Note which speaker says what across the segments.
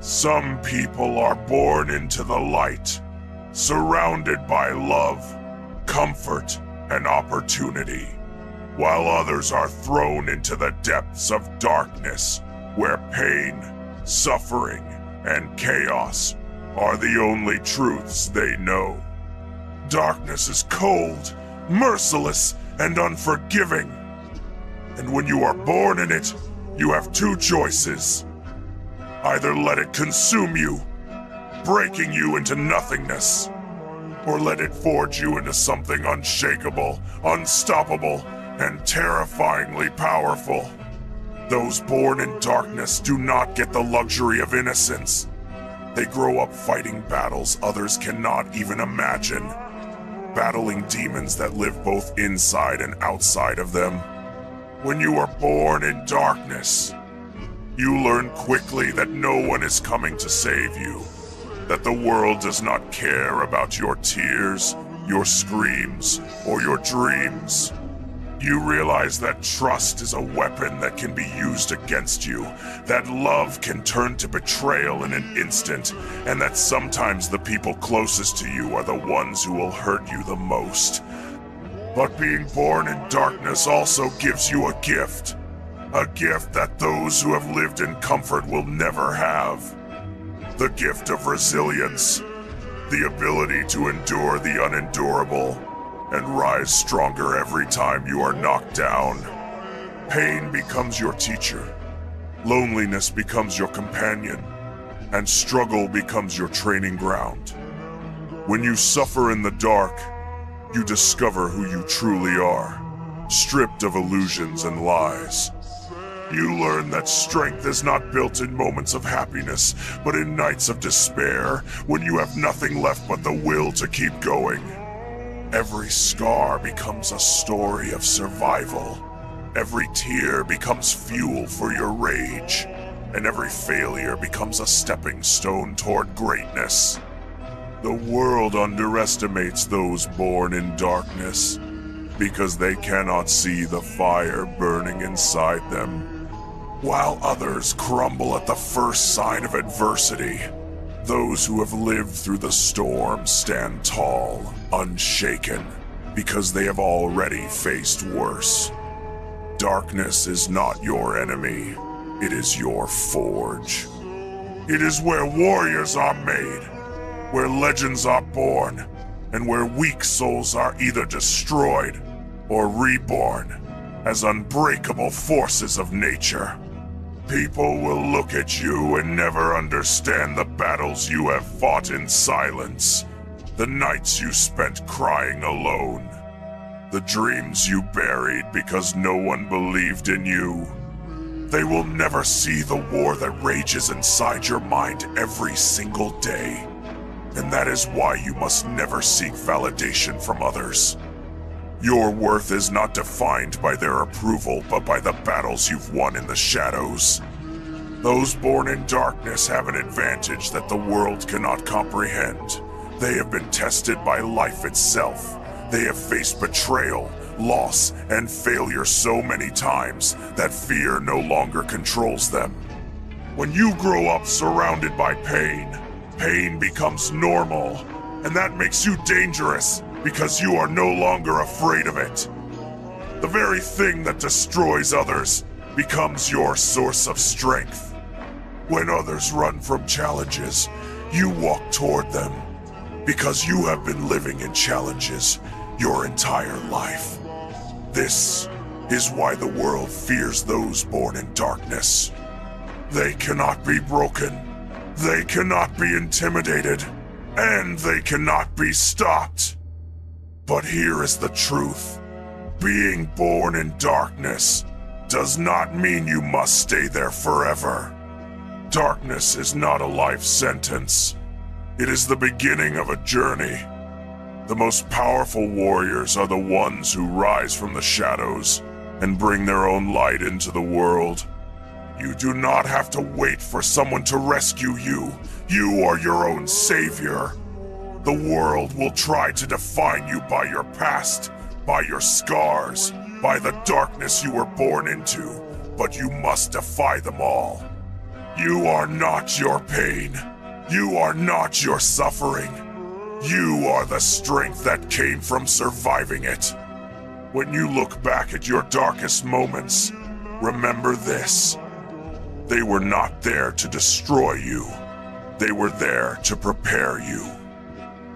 Speaker 1: Some people are born into the light, surrounded by love, comfort, and opportunity, while others are thrown into the depths of darkness, where pain, suffering, and chaos are the only truths they know. Darkness is cold, merciless, and unforgiving. And when you are born in it, you have two choices. Either let it consume you, breaking you into nothingness, or let it forge you into something unshakable, unstoppable, and terrifyingly powerful. Those born in darkness do not get the luxury of innocence. They grow up fighting battles others cannot even imagine, battling demons that live both inside and outside of them. When you are born in darkness, you learn quickly that no one is coming to save you, that the world does not care about your tears, your screams, or your dreams. You realize that trust is a weapon that can be used against you, that love can turn to betrayal in an instant, and that sometimes the people closest to you are the ones who will hurt you the most. But being born in darkness also gives you a gift that those who have lived in comfort will never have. The gift of resilience, the ability to endure the unendurable, and rise stronger every time you are knocked down. Pain becomes your teacher, loneliness becomes your companion, and struggle becomes your training ground. When you suffer in the dark, you discover who you truly are, stripped of illusions and lies. You learn that strength is not built in moments of happiness, but in nights of despair, when you have nothing left but the will to keep going. Every scar becomes a story of survival. Every tear becomes fuel for your rage, and every failure becomes a stepping stone toward greatness. The world underestimates those born in darkness, because they cannot see the fire burning inside them. While others crumble at the first sign of adversity, those who have lived through the storm stand tall, unshaken, because they have already faced worse. Darkness is not your enemy, it is your forge. It is where warriors are made, where legends are born, and where weak souls are either destroyed or reborn as unbreakable forces of nature. People will look at you and never understand the battles you have fought in silence, the nights you spent crying alone, the dreams you buried because no one believed in you. They will never see the war that rages inside your mind every single day, and that is why you must never seek validation from others. Your worth is not defined by their approval, but by the battles you've won in the shadows. Those born in darkness have an advantage that the world cannot comprehend. They have been tested by life itself. They have faced betrayal, loss, and failure so many times that fear no longer controls them. When you grow up surrounded by pain, pain becomes normal, and that makes you dangerous, because you are no longer afraid of it. The very thing that destroys others becomes your source of strength. When others run from challenges, you walk toward them, because you have been living in challenges your entire life. This is why the world fears those born in darkness. They cannot be broken, they cannot be intimidated, and they cannot be stopped. But here is the truth. Being born in darkness does not mean you must stay there forever. Darkness is not a life sentence. It is the beginning of a journey. The most powerful warriors are the ones who rise from the shadows and bring their own light into the world. You do not have to wait for someone to rescue you. You are your own savior. The world will try to define you by your past, by your scars, by the darkness you were born into, but you must defy them all. You are not your pain. You are not your suffering. You are the strength that came from surviving it. When you look back at your darkest moments, remember this. They were not there to destroy you. They were there to prepare you.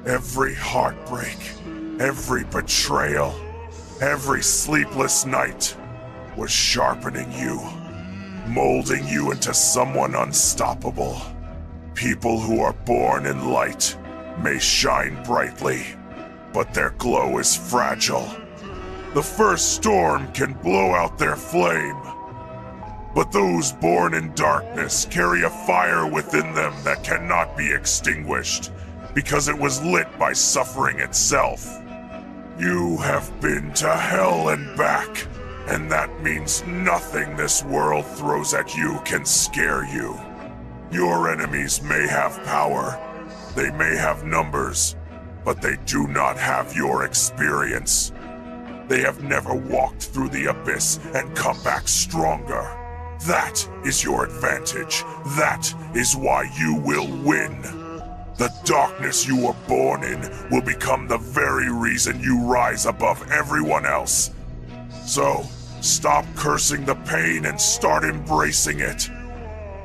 Speaker 1: Every heartbreak, every betrayal, every sleepless night was sharpening you, molding you into someone unstoppable. People who are born in light may shine brightly, but their glow is fragile. The first storm can blow out their flame, but those born in darkness carry a fire within them that cannot be extinguished because it was lit by suffering itself. You have been to hell and back, and that means nothing this world throws at you can scare you. Your enemies may have power, they may have numbers, but they do not have your experience. They have never walked through the abyss and come back stronger. That is your advantage. That is why you will win. The darkness you were born in will become the very reason you rise above everyone else. So, stop cursing the pain and start embracing it.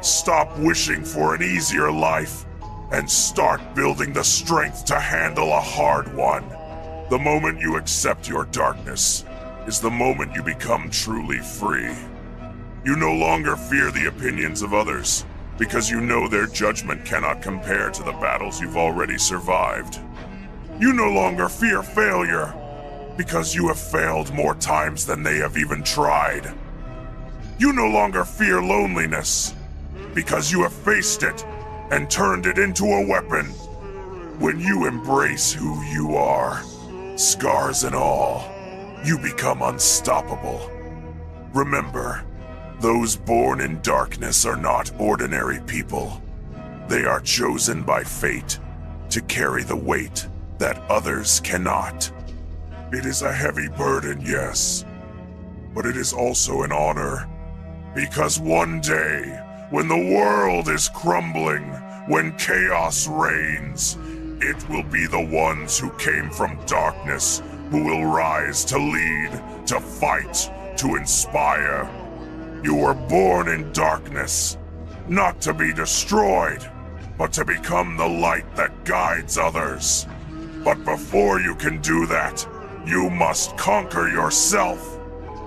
Speaker 1: Stop wishing for an easier life and start building the strength to handle a hard one. The moment you accept your darkness is the moment you become truly free. You no longer fear the opinions of others because you know their judgment cannot compare to the battles you've already survived. You no longer fear failure because you have failed more times than they have even tried. You no longer fear loneliness because you have faced it and turned it into a weapon. When you embrace who you are, scars and all, you become unstoppable. Remember, those born in darkness are not ordinary people. They are chosen by fate to carry the weight that others cannot. It is a heavy burden, yes, but it is also an honor. Because one day, when the world is crumbling, when chaos reigns, it will be the ones who came from darkness who will rise to lead, to fight, to inspire. You were born in darkness, not to be destroyed, but to become the light that guides others. But before you can do that, you must conquer yourself.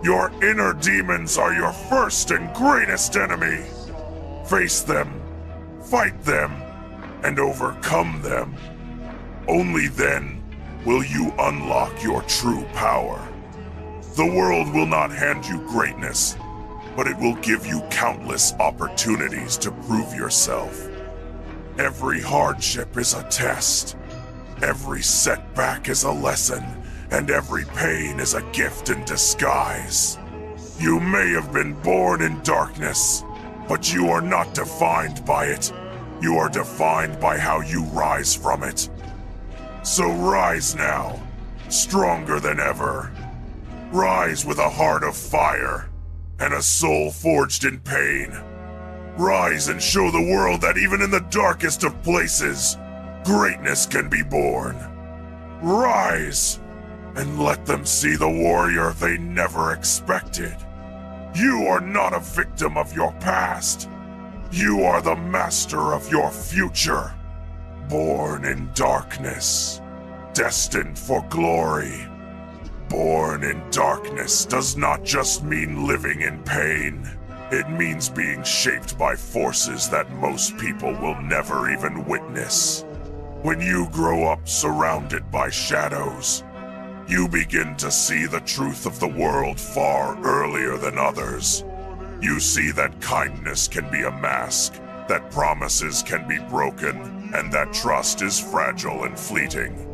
Speaker 1: Your inner demons are your first and greatest enemy. Face them, fight them, and overcome them. Only then will you unlock your true power. The world will not hand you greatness, but it will give you countless opportunities to prove yourself. Every hardship is a test. Every setback is a lesson, and every pain is a gift in disguise. You may have been born in darkness, but you are not defined by it. You are defined by how you rise from it. So rise now, stronger than ever. Rise with a heart of fire and a soul forged in pain. Rise and show the world that even in the darkest of places, greatness can be born. Rise and let them see the warrior they never expected. You are not a victim of your past. You are the master of your future. Born in darkness, destined for glory. Born in darkness does not just mean living in pain. It means being shaped by forces that most people will never even witness. When you grow up surrounded by shadows, you begin to see the truth of the world far earlier than others. You see that kindness can be a mask, that promises can be broken, and that trust is fragile and fleeting.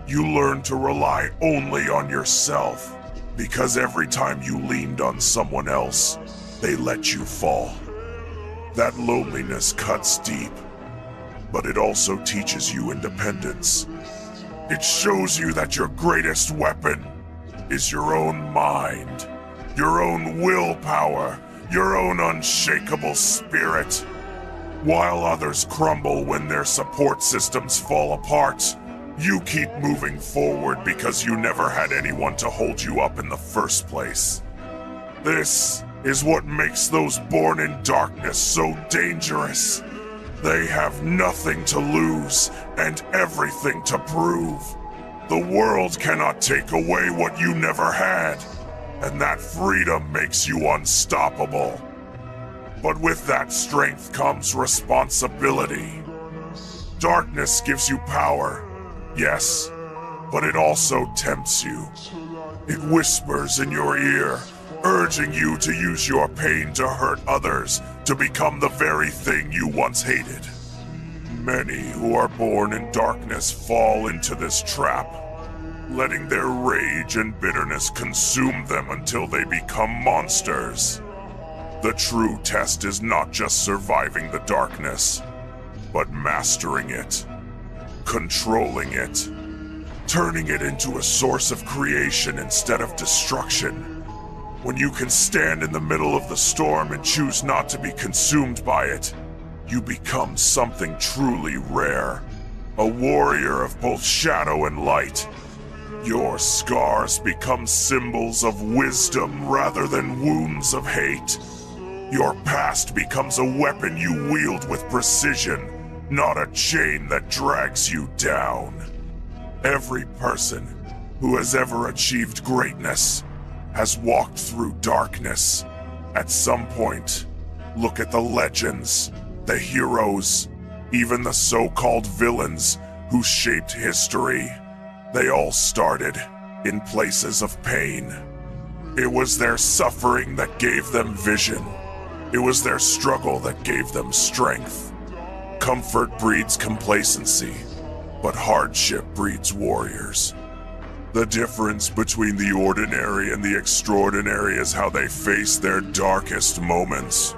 Speaker 1: You learn to rely only on yourself, because every time you leaned on someone else, they let you fall. That loneliness cuts deep, but it also teaches you independence. It shows you that your greatest weapon is your own mind, your own willpower, your own unshakable spirit. While others crumble when their support systems fall apart, you keep moving forward because you never had anyone to hold you up in the first place. This is what makes those born in darkness so dangerous. They have nothing to lose and everything to prove. The world cannot take away what you never had, and that freedom makes you unstoppable. But with that strength comes responsibility. Darkness gives you power, yes, but it also tempts you. It whispers in your ear, urging you to use your pain to hurt others, to become the very thing you once hated. Many who are born in darkness fall into this trap, letting their rage and bitterness consume them until they become monsters. The true test is not just surviving the darkness, but mastering it, controlling it, turning it into a source of creation instead of destruction. When you can stand in the middle of the storm and choose not to be consumed by it, you become something truly rare, a warrior of both shadow and light. Your scars become symbols of wisdom rather than wounds of hate. Your past becomes a weapon you wield with precision, not a chain that drags you down. Every person who has ever achieved greatness has walked through darkness. At some point, look at the legends, the heroes, even the so-called villains who shaped history. They all started in places of pain. It was their suffering that gave them vision. It was their struggle that gave them strength. Comfort breeds complacency, but hardship breeds warriors. The difference between the ordinary and the extraordinary is how they face their darkest moments.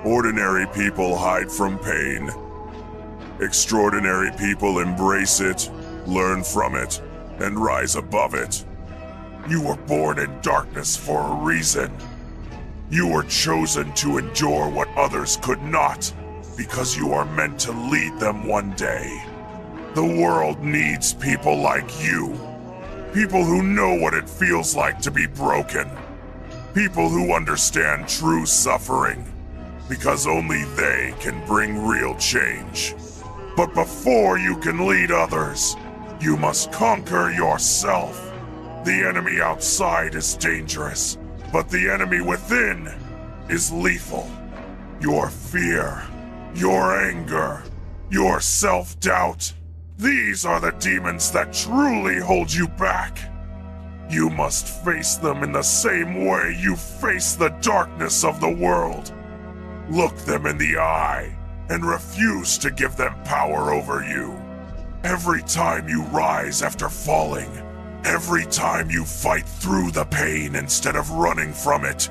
Speaker 1: Ordinary people hide from pain. Extraordinary people embrace it, learn from it, and rise above it. You were born in darkness for a reason. You were chosen to endure what others could not, because you are meant to lead them one day. The world needs people like you. People who know what it feels like to be broken. People who understand true suffering, because only they can bring real change. But before you can lead others, you must conquer yourself. The enemy outside is dangerous, but the enemy within is lethal. Your fear, your anger, your self-doubt. These are the demons that truly hold you back. You must face them in the same way you face the darkness of the world. Look them in the eye and refuse to give them power over you. Every time you rise after falling, every time you fight through the pain instead of running from it,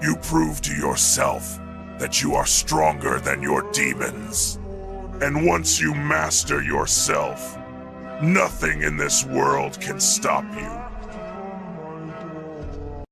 Speaker 1: you prove to yourself that you are stronger than your demons. And once you master yourself, nothing in this world can stop you.